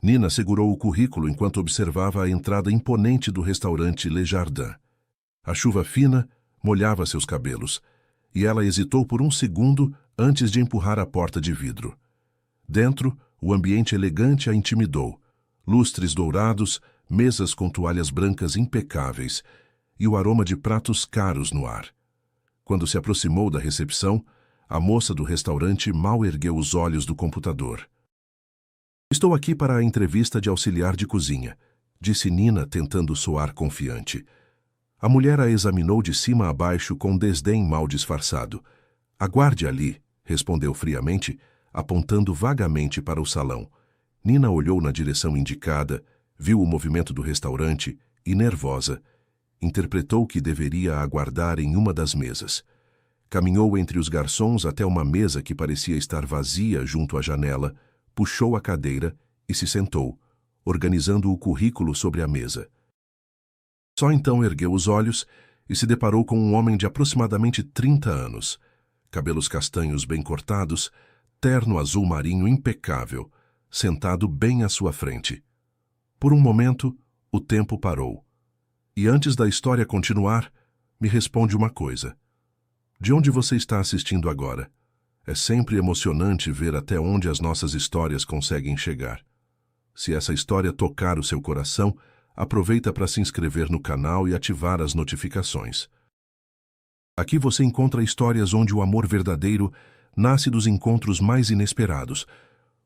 Nina segurou o currículo enquanto observava a entrada imponente do restaurante Le Jardin. A chuva fina molhava seus cabelos, e ela hesitou por um segundo antes de empurrar a porta de vidro. Dentro, o ambiente elegante a intimidou. Lustres dourados, mesas com toalhas brancas impecáveis e o aroma de pratos caros no ar. Quando se aproximou da recepção, a moça do restaurante mal ergueu os olhos do computador. "Estou aqui para a entrevista de auxiliar de cozinha", disse Nina, tentando soar confiante. A mulher a examinou de cima a baixo com desdém mal disfarçado. "Aguarde ali", respondeu friamente, apontando vagamente para o salão. Nina olhou na direção indicada, viu o movimento do restaurante e, nervosa, interpretou que deveria aguardar em uma das mesas. Caminhou entre os garçons até uma mesa que parecia estar vazia junto à janela, puxou a cadeira e se sentou, organizando o currículo sobre a mesa. Só então ergueu os olhos e se deparou com um homem de aproximadamente 30 anos. Cabelos castanhos bem cortados, terno azul marinho impecável, sentado bem à sua frente. Por um momento, o tempo parou. E antes da história continuar, me responde uma coisa. De onde você está assistindo agora? É sempre emocionante ver até onde as nossas histórias conseguem chegar. Se essa história tocar o seu coração, aproveita para se inscrever no canal e ativar as notificações. Aqui você encontra histórias onde o amor verdadeiro nasce dos encontros mais inesperados,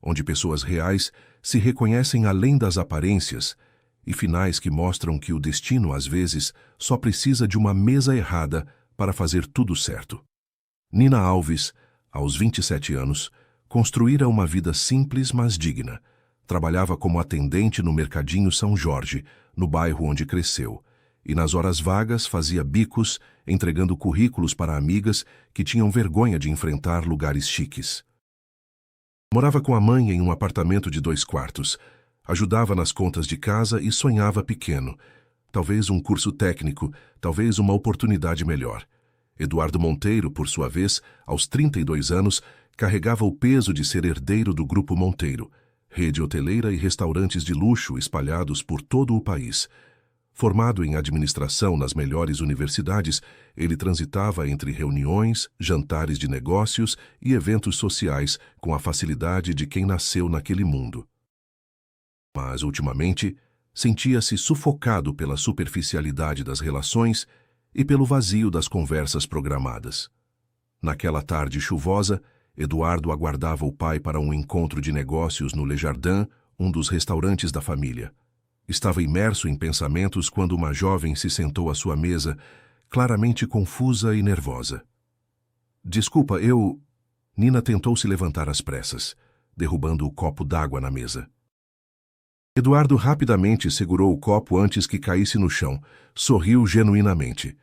onde pessoas reais se reconhecem além das aparências e finais que mostram que o destino, às vezes, só precisa de uma mesa errada para fazer tudo certo. Nina Alves, aos 27 anos, construíra uma vida simples, mas digna. Trabalhava como atendente no Mercadinho São Jorge, no bairro onde cresceu, e nas horas vagas fazia bicos, entregando currículos para amigas que tinham vergonha de enfrentar lugares chiques. Morava com a mãe em um apartamento de 2 quartos, ajudava nas contas de casa e sonhava pequeno. Talvez um curso técnico, talvez uma oportunidade melhor. Eduardo Monteiro, por sua vez, aos 32 anos, carregava o peso de ser herdeiro do Grupo Monteiro, rede hoteleira e restaurantes de luxo espalhados por todo o país. Formado em administração nas melhores universidades, ele transitava entre reuniões, jantares de negócios e eventos sociais com a facilidade de quem nasceu naquele mundo. Mas, ultimamente, sentia-se sufocado pela superficialidade das relações e pelo vazio das conversas programadas. Naquela tarde chuvosa, Eduardo aguardava o pai para um encontro de negócios no Le Jardin, um dos restaurantes da família. Estava imerso em pensamentos quando uma jovem se sentou à sua mesa, claramente confusa e nervosa. "Desculpa, eu..." Nina tentou se levantar às pressas, derrubando o copo d'água na mesa. Eduardo rapidamente segurou o copo antes que caísse no chão, sorriu genuinamente.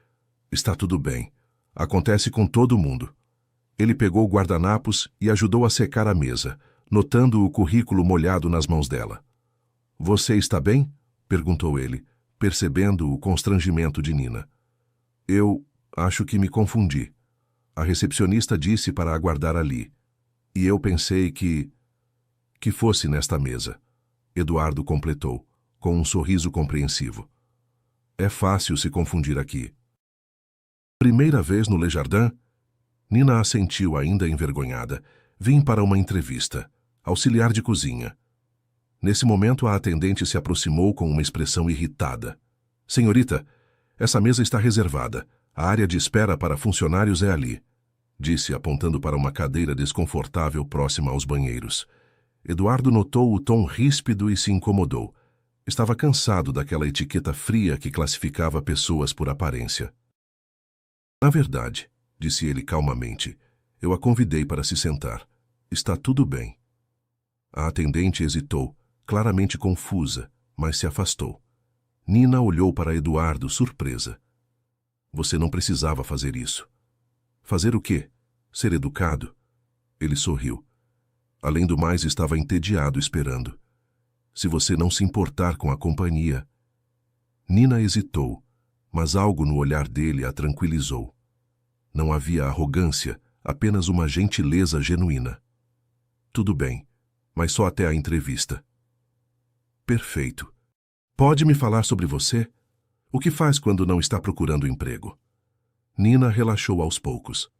"Está tudo bem. Acontece com todo mundo." Ele pegou o guardanapos e ajudou a secar a mesa, notando o currículo molhado nas mãos dela. "Você está bem?" perguntou ele, percebendo o constrangimento de Nina. "Eu acho que me confundi. A recepcionista disse para aguardar ali. E eu pensei que fosse nesta mesa." Eduardo completou, com um sorriso compreensivo. "É fácil se confundir aqui." Primeira vez no Le Jardin? Nina assentiu ainda envergonhada. "Vim para uma entrevista. Auxiliar de cozinha." Nesse momento, a atendente se aproximou com uma expressão irritada. "Senhorita, essa mesa está reservada. A área de espera para funcionários é ali", disse, apontando para uma cadeira desconfortável próxima aos banheiros. Eduardo notou o tom ríspido e se incomodou. Estava cansado daquela etiqueta fria que classificava pessoas por aparência. "Na verdade", disse ele calmamente, "eu a convidei para se sentar. Está tudo bem." A atendente hesitou, claramente confusa, mas se afastou. Nina olhou para Eduardo, surpresa. "Você não precisava fazer isso." "Fazer o quê? Ser educado?" Ele sorriu. Além do mais, estava entediado esperando. "Se você não se importar com a companhia..." Nina hesitou, mas algo no olhar dele a tranquilizou. Não havia arrogância, apenas uma gentileza genuína. "Tudo bem, mas só até a entrevista." Perfeito. Pode me falar sobre você? O que faz quando não está procurando emprego? Nina relaxou aos poucos.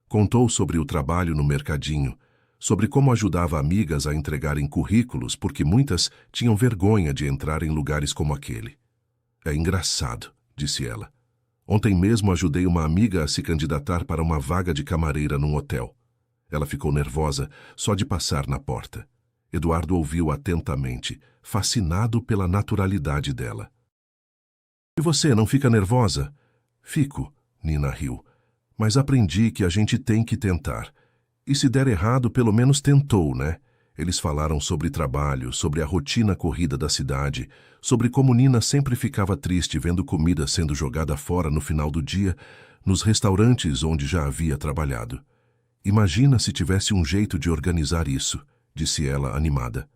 Contou sobre o trabalho no mercadinho, sobre como ajudava amigas a entregarem currículos porque muitas tinham vergonha de entrar em lugares como aquele. É engraçado, disse ela. Ontem mesmo ajudei uma amiga a se candidatar para uma vaga de camareira num hotel. Ela ficou nervosa só de passar na porta. Eduardo ouviu atentamente, fascinado pela naturalidade dela. E você não fica nervosa? Fico, Nina riu. Mas aprendi que a gente tem que tentar. E se der errado, pelo menos tentou, né? Eles falaram sobre trabalho, sobre a rotina corrida da cidade, sobre como Nina sempre ficava triste vendo comida sendo jogada fora no final do dia, nos restaurantes onde já havia trabalhado. Imagina se tivesse um jeito de organizar isso, disse ela animada.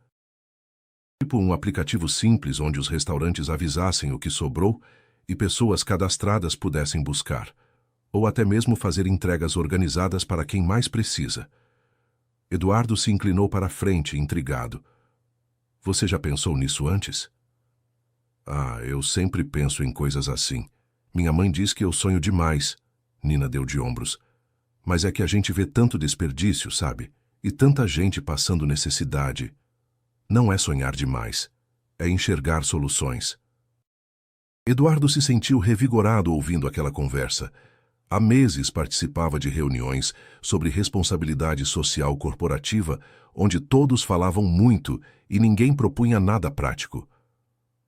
Tipo um aplicativo simples onde os restaurantes avisassem o que sobrou e pessoas cadastradas pudessem buscar, ou até mesmo fazer entregas organizadas para quem mais precisa. Eduardo se inclinou para a frente, intrigado. Você já pensou nisso antes? Ah, eu sempre penso em coisas assim. Minha mãe diz que eu sonho demais. Nina deu de ombros. Mas é que a gente vê tanto desperdício, sabe? E tanta gente passando necessidade. Não é sonhar demais. É enxergar soluções. Eduardo se sentiu revigorado ouvindo aquela conversa. Há meses participava de reuniões sobre responsabilidade social corporativa, onde todos falavam muito e ninguém propunha nada prático.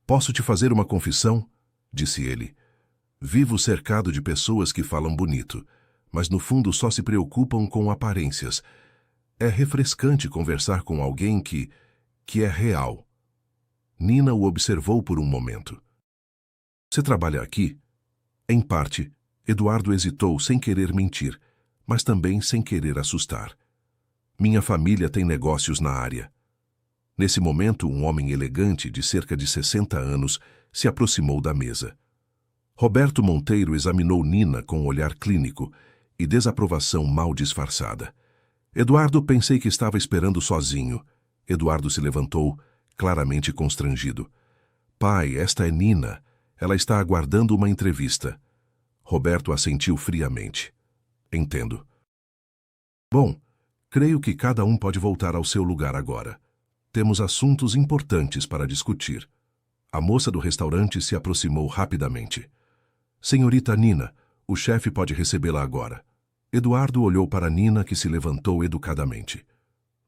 Posso te fazer uma confissão? Disse ele. Vivo cercado de pessoas que falam bonito, mas no fundo só se preocupam com aparências. É refrescante conversar com alguém que é real. Nina o observou por um momento. Você trabalha aqui? Em parte. Eduardo hesitou sem querer mentir, mas também sem querer assustar. Minha família tem negócios na área. Nesse momento, um homem elegante de cerca de 60 anos se aproximou da mesa. Roberto Monteiro examinou Nina com um olhar clínico e desaprovação mal disfarçada. Eduardo, pensei que estava esperando sozinho. Eduardo se levantou, claramente constrangido. Pai, esta é Nina. Ela está aguardando uma entrevista. Roberto assentiu friamente. Entendo. Bom, creio que cada um pode voltar ao seu lugar agora. Temos assuntos importantes para discutir. A moça do restaurante se aproximou rapidamente. Senhorita Nina, o chefe pode recebê-la agora. Eduardo olhou para Nina, que se levantou educadamente.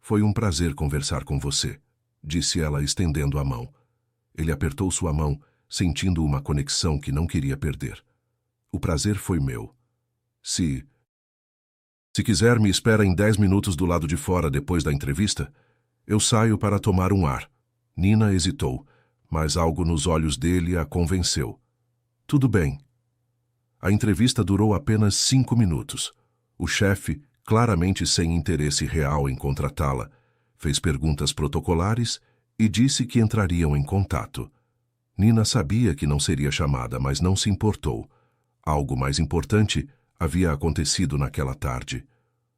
Foi um prazer conversar com você, disse ela estendendo a mão. Ele apertou sua mão, sentindo uma conexão que não queria perder. O prazer foi meu. Se quiser, me espera em 10 minutos do lado de fora depois da entrevista. Eu saio para tomar um ar. Nina hesitou, mas algo nos olhos dele a convenceu. Tudo bem. A entrevista durou apenas 5 minutos. O chefe, claramente sem interesse real em contratá-la, fez perguntas protocolares e disse que entrariam em contato. Nina sabia que não seria chamada, mas não se importou. Algo mais importante havia acontecido naquela tarde.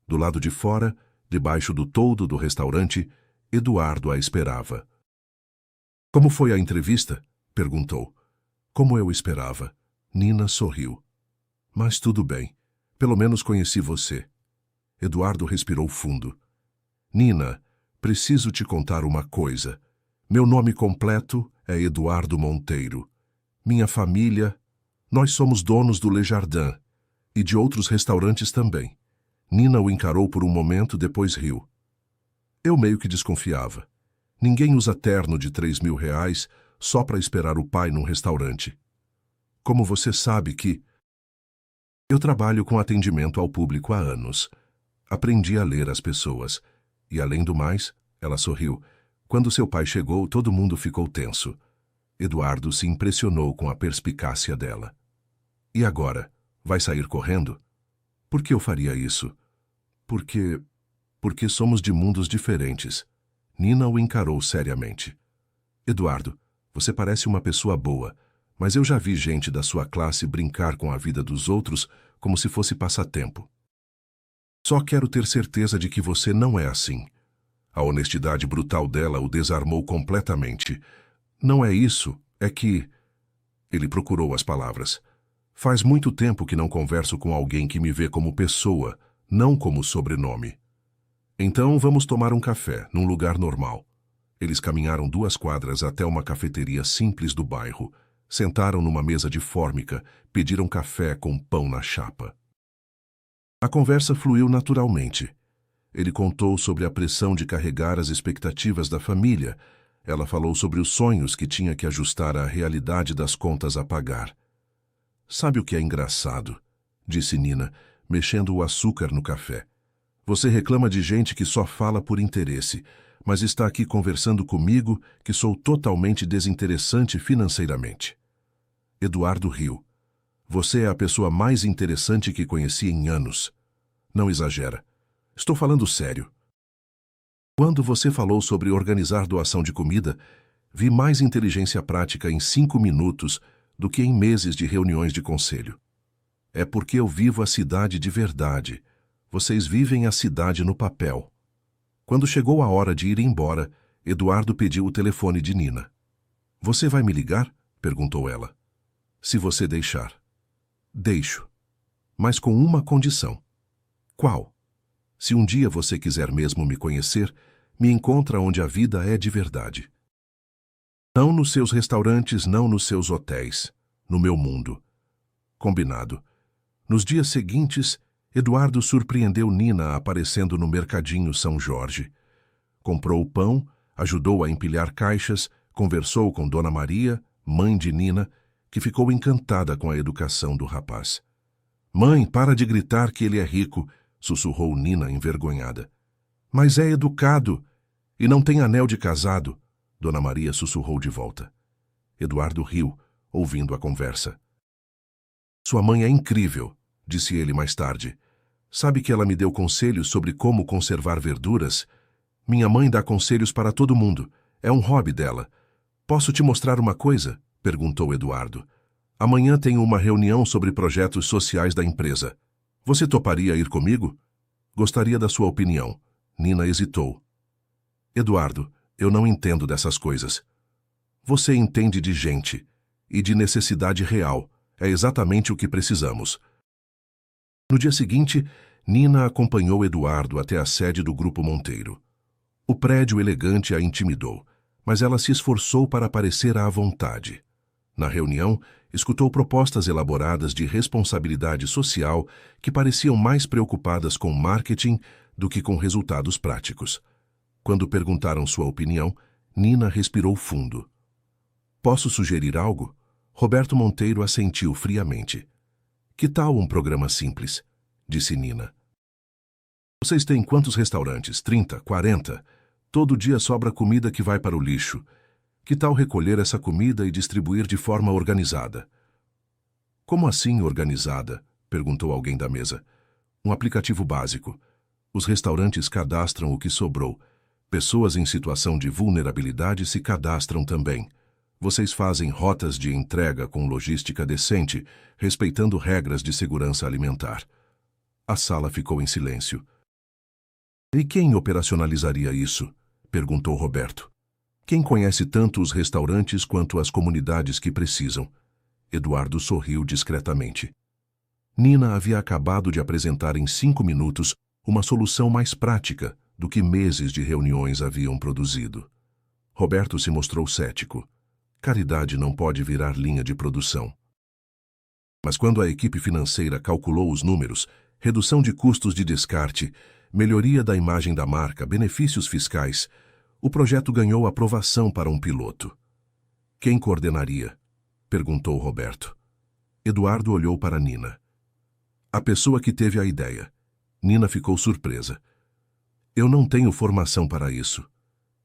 Do lado de fora, debaixo do toldo do restaurante, Eduardo a esperava. Como foi a entrevista? Perguntou. Como eu esperava. Nina sorriu. Mas tudo bem. Pelo menos conheci você. Eduardo respirou fundo. Nina, preciso te contar uma coisa. Meu nome completo é Eduardo Monteiro. Minha família... Nós somos donos do Le Jardin e de outros restaurantes também. Nina o encarou por um momento, depois riu. Eu meio que desconfiava. Ninguém usa terno de R$3.000 só para esperar o pai num restaurante. Como você sabe que... Eu trabalho com atendimento ao público há anos. Aprendi a ler as pessoas. E, além do mais, ela sorriu. Quando seu pai chegou, todo mundo ficou tenso. Eduardo se impressionou com a perspicácia dela. E agora? Vai sair correndo? Por que eu faria isso? Porque somos de mundos diferentes. Nina o encarou seriamente. Eduardo, você parece uma pessoa boa, mas eu já vi gente da sua classe brincar com a vida dos outros como se fosse passatempo. Só quero ter certeza de que você não é assim. A honestidade brutal dela o desarmou completamente. Não é isso, é que... Ele procurou as palavras. Faz muito tempo que não converso com alguém que me vê como pessoa, não como sobrenome. Então vamos tomar um café, num lugar normal. Eles caminharam 2 quadras até uma cafeteria simples do bairro, sentaram numa mesa de fórmica, pediram café com pão na chapa. A conversa fluiu naturalmente. Ele contou sobre a pressão de carregar as expectativas da família. Ela falou sobre os sonhos que tinha que ajustar à realidade das contas a pagar. Sabe o que é engraçado? Disse Nina, mexendo o açúcar no café. Você reclama de gente que só fala por interesse, mas está aqui conversando comigo que sou totalmente desinteressante financeiramente. Eduardo riu. Você é a pessoa mais interessante que conheci em anos. Não exagera. Estou falando sério. Quando você falou sobre organizar doação de comida, vi mais inteligência prática em 5 minutos do que em meses de reuniões de conselho. É porque eu vivo a cidade de verdade. Vocês vivem a cidade no papel. Quando chegou a hora de ir embora, Eduardo pediu o telefone de Nina. Você vai me ligar? Perguntou ela. Se você deixar. Deixo. Mas com uma condição. Qual? Se um dia você quiser mesmo me conhecer, me encontra onde a vida é de verdade. Não nos seus restaurantes, não nos seus hotéis. No meu mundo. Combinado. Nos dias seguintes, Eduardo surpreendeu Nina aparecendo no mercadinho São Jorge. Comprou o pão, ajudou a empilhar caixas, conversou com Dona Maria, mãe de Nina, que ficou encantada com a educação do rapaz. Mãe, para de gritar que ele é rico, sussurrou Nina envergonhada. Mas é educado e não tem anel de casado, Dona Maria sussurrou de volta. Eduardo riu, ouvindo a conversa. Sua mãe é incrível, disse ele mais tarde. Sabe que ela me deu conselhos sobre como conservar verduras? Minha mãe dá conselhos para todo mundo. É um hobby dela. Posso te mostrar uma coisa? Perguntou Eduardo. Amanhã tenho uma reunião sobre projetos sociais da empresa. Você toparia ir comigo? Gostaria da sua opinião. Nina hesitou. Eduardo, eu não entendo dessas coisas. Você entende de gente e de necessidade real. É exatamente o que precisamos. No dia seguinte, Nina acompanhou Eduardo até a sede do Grupo Monteiro. O prédio elegante a intimidou, mas ela se esforçou para parecer à vontade. Na reunião, escutou propostas elaboradas de responsabilidade social que pareciam mais preocupadas com marketing do que com resultados práticos. Quando perguntaram sua opinião, Nina respirou fundo. Posso sugerir algo? Roberto Monteiro assentiu friamente. Que tal um programa simples? Disse Nina. Vocês têm quantos restaurantes? 30, 40? Todo dia sobra comida que vai para o lixo. Que tal recolher essa comida e distribuir de forma organizada? Como assim organizada? Perguntou alguém da mesa. Um aplicativo básico. Os restaurantes cadastram o que sobrou. Pessoas em situação de vulnerabilidade se cadastram também. Vocês fazem rotas de entrega com logística decente, respeitando regras de segurança alimentar. A sala ficou em silêncio. E quem operacionalizaria isso? Perguntou Roberto. Quem conhece tanto os restaurantes quanto as comunidades que precisam? Eduardo sorriu discretamente. Nina havia acabado de apresentar em 5 minutos uma solução mais prática do que meses de reuniões haviam produzido. Roberto se mostrou cético. Caridade não pode virar linha de produção. Mas quando a equipe financeira calculou os números, redução de custos de descarte, melhoria da imagem da marca, benefícios fiscais, o projeto ganhou aprovação para um piloto. Quem coordenaria? Perguntou Roberto. Eduardo olhou para Nina. A pessoa que teve a ideia. Nina ficou surpresa. Eu não tenho formação para isso.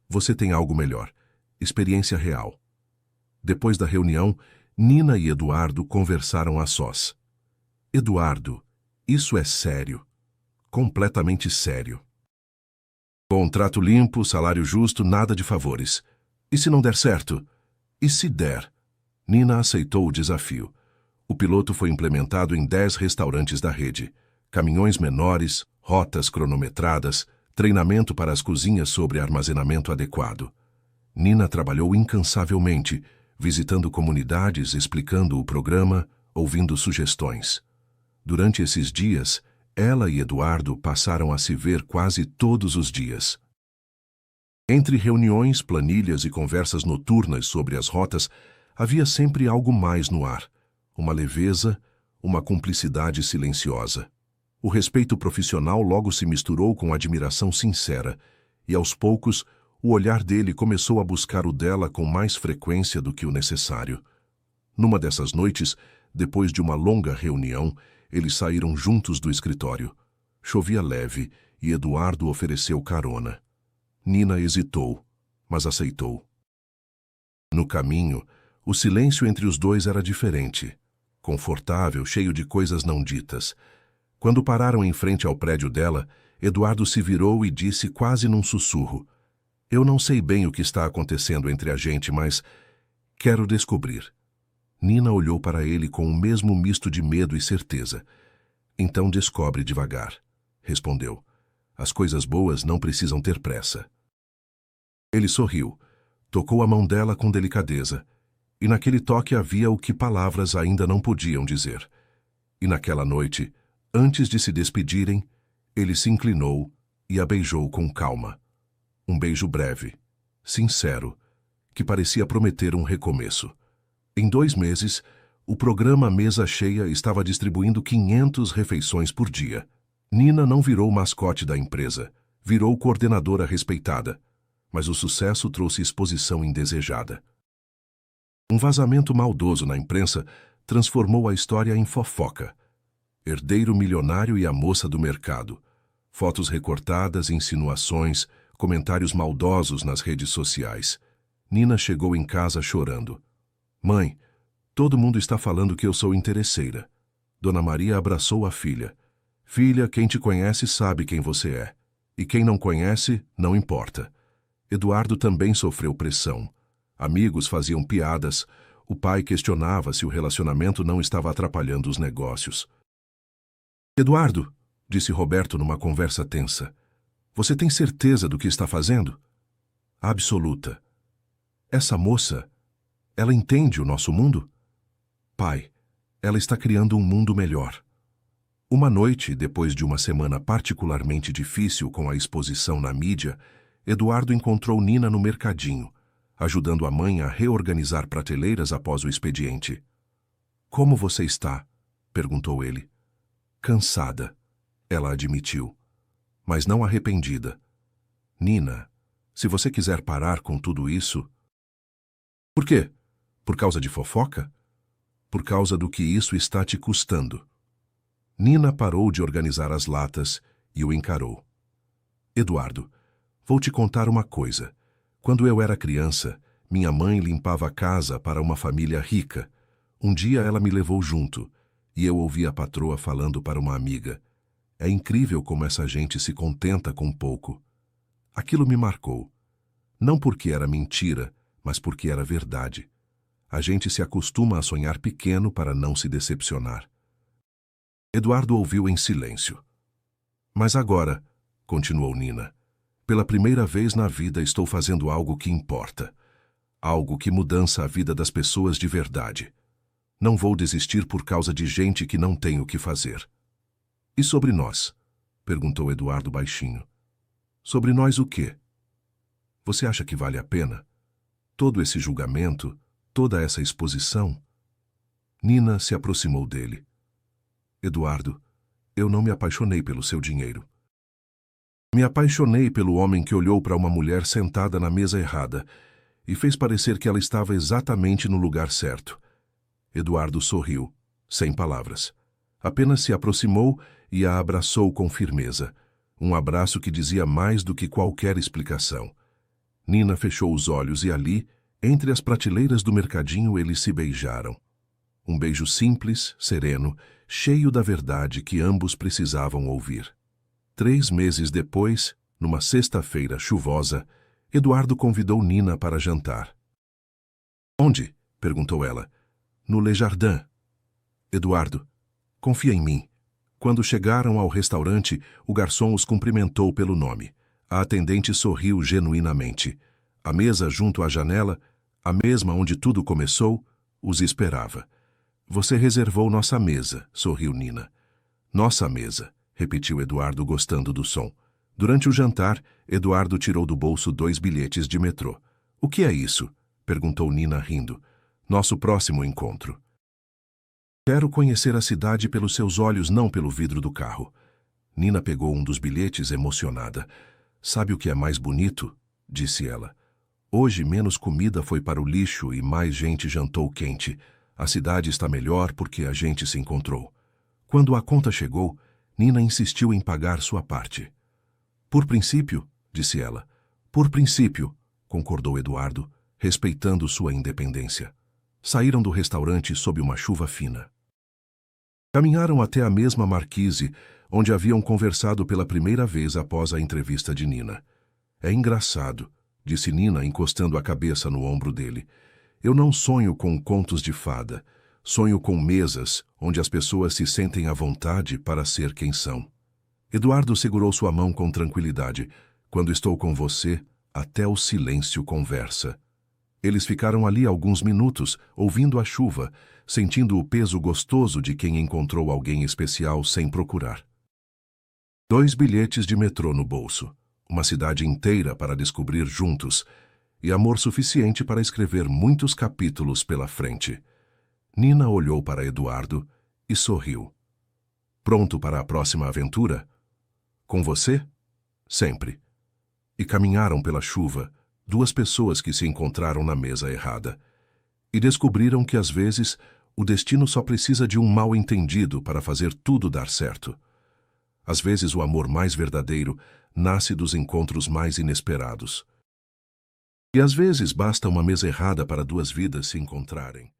Você tem algo melhor. Experiência real. Depois da reunião, Nina e Eduardo conversaram a sós. Eduardo, isso é sério. Completamente sério. Contrato limpo, salário justo, nada de favores. E se não der certo? E se der? Nina aceitou o desafio. O piloto foi implementado em 10 restaurantes da rede. Caminhões menores, rotas cronometradas, treinamento para as cozinhas sobre armazenamento adequado. Nina trabalhou incansavelmente, visitando comunidades, explicando o programa, ouvindo sugestões. Durante esses dias, ela e Eduardo passaram a se ver quase todos os dias. Entre reuniões, planilhas e conversas noturnas sobre as rotas, havia sempre algo mais no ar, uma leveza, uma cumplicidade silenciosa. O respeito profissional logo se misturou com admiração sincera, e aos poucos, o olhar dele começou a buscar o dela com mais frequência do que o necessário. Numa dessas noites, depois de uma longa reunião, eles saíram juntos do escritório. Chovia leve e Eduardo ofereceu carona. Nina hesitou, mas aceitou. No caminho, o silêncio entre os dois era diferente, confortável, cheio de coisas não ditas. Quando pararam em frente ao prédio dela, Eduardo se virou e disse quase num sussurro: "Eu não sei bem o que está acontecendo entre a gente, mas quero descobrir." Nina olhou para ele com o mesmo misto de medo e certeza. "Então descobre devagar", respondeu. "As coisas boas não precisam ter pressa." Ele sorriu, tocou a mão dela com delicadeza, e naquele toque havia o que palavras ainda não podiam dizer. E naquela noite, antes de se despedirem, ele se inclinou e a beijou com calma. Um beijo breve, sincero, que parecia prometer um recomeço. Em 2 meses, o programa Mesa Cheia estava distribuindo 500 refeições por dia. Nina não virou mascote da empresa, virou coordenadora respeitada, mas o sucesso trouxe exposição indesejada. Um vazamento maldoso na imprensa transformou a história em fofoca. Herdeiro milionário e a moça do mercado. Fotos recortadas, insinuações, comentários maldosos nas redes sociais. Nina chegou em casa chorando. "Mãe, todo mundo está falando que eu sou interesseira." Dona Maria abraçou a filha. "Filha, quem te conhece sabe quem você é. E quem não conhece, não importa." Eduardo também sofreu pressão. Amigos faziam piadas. O pai questionava se o relacionamento não estava atrapalhando os negócios. "Eduardo", disse Roberto numa conversa tensa, "você tem certeza do que está fazendo?" "Absoluta." "Essa moça, ela entende o nosso mundo?" "Pai, ela está criando um mundo melhor." Uma noite, depois de uma semana particularmente difícil com a exposição na mídia, Eduardo encontrou Nina no mercadinho, ajudando a mãe a reorganizar prateleiras após o expediente. "Como você está?" perguntou ele. "Cansada", ela admitiu, mas não arrependida. "Nina, se você quiser parar com tudo isso..." "Por quê? Por causa de fofoca?" "Por causa do que isso está te custando." Nina parou de organizar as latas e o encarou. "Eduardo, vou te contar uma coisa. Quando eu era criança, minha mãe limpava a casa para uma família rica. Um dia ela me levou junto, e eu ouvi a patroa falando para uma amiga: 'É incrível como essa gente se contenta com pouco.' Aquilo me marcou. Não porque era mentira, mas porque era verdade. A gente se acostuma a sonhar pequeno para não se decepcionar." Eduardo ouviu em silêncio. "Mas agora", continuou Nina, "pela primeira vez na vida estou fazendo algo que importa. Algo que mudança a vida das pessoas de verdade. Não vou desistir por causa de gente que não tem o que fazer." "E sobre nós?" perguntou Eduardo baixinho. "Sobre nós o quê? Você acha que vale a pena? Todo esse julgamento, toda essa exposição?" Nina se aproximou dele. "Eduardo, eu não me apaixonei pelo seu dinheiro. Me apaixonei pelo homem que olhou para uma mulher sentada na mesa errada e fez parecer que ela estava exatamente no lugar certo." Eduardo sorriu, sem palavras. Apenas se aproximou e a abraçou com firmeza. Um abraço que dizia mais do que qualquer explicação. Nina fechou os olhos e ali, entre as prateleiras do mercadinho, eles se beijaram. Um beijo simples, sereno, cheio da verdade que ambos precisavam ouvir. 3 meses depois, numa sexta-feira chuvosa, Eduardo convidou Nina para jantar. "Onde?" perguntou ela. "No Le Jardin." "Eduardo, confia em mim." Quando chegaram ao restaurante, o garçom os cumprimentou pelo nome. A atendente sorriu genuinamente. A mesa junto à janela, a mesma onde tudo começou, os esperava. Você reservou nossa mesa, sorriu Nina. Nossa mesa, repetiu Eduardo, gostando do som. Durante o jantar, Eduardo tirou do bolso 2 bilhetes de metrô. O que é isso? Perguntou Nina, rindo. Nosso próximo encontro. Quero conhecer a cidade pelos seus olhos, não pelo vidro do carro. Nina pegou um dos bilhetes, emocionada. Sabe o que é mais bonito? Disse ela. Hoje menos comida foi para o lixo e mais gente jantou quente. A cidade está melhor porque a gente se encontrou. Quando a conta chegou, Nina insistiu em pagar sua parte. Por princípio, disse ela. Por princípio, concordou Eduardo, respeitando sua independência. Saíram do restaurante sob uma chuva fina. Caminharam até a mesma marquise, onde haviam conversado pela primeira vez após a entrevista de Nina. É engraçado, disse Nina, encostando a cabeça no ombro dele. Eu não sonho com contos de fada. Sonho com mesas onde as pessoas se sentem à vontade para ser quem são. Eduardo segurou sua mão com tranquilidade. Quando estou com você, até o silêncio conversa. Eles ficaram ali alguns minutos, ouvindo a chuva, sentindo o peso gostoso de quem encontrou alguém especial sem procurar. 2 bilhetes de metrô no bolso, uma cidade inteira para descobrir juntos, e amor suficiente para escrever muitos capítulos pela frente. Nina olhou para Eduardo e sorriu. Pronto para a próxima aventura? Com você? Sempre. E caminharam pela chuva, 2 pessoas que se encontraram na mesa errada. E descobriram que, às vezes, o destino só precisa de um mal-entendido para fazer tudo dar certo. Às vezes, o amor mais verdadeiro nasce dos encontros mais inesperados. E às vezes basta uma mesa errada para 2 vidas se encontrarem.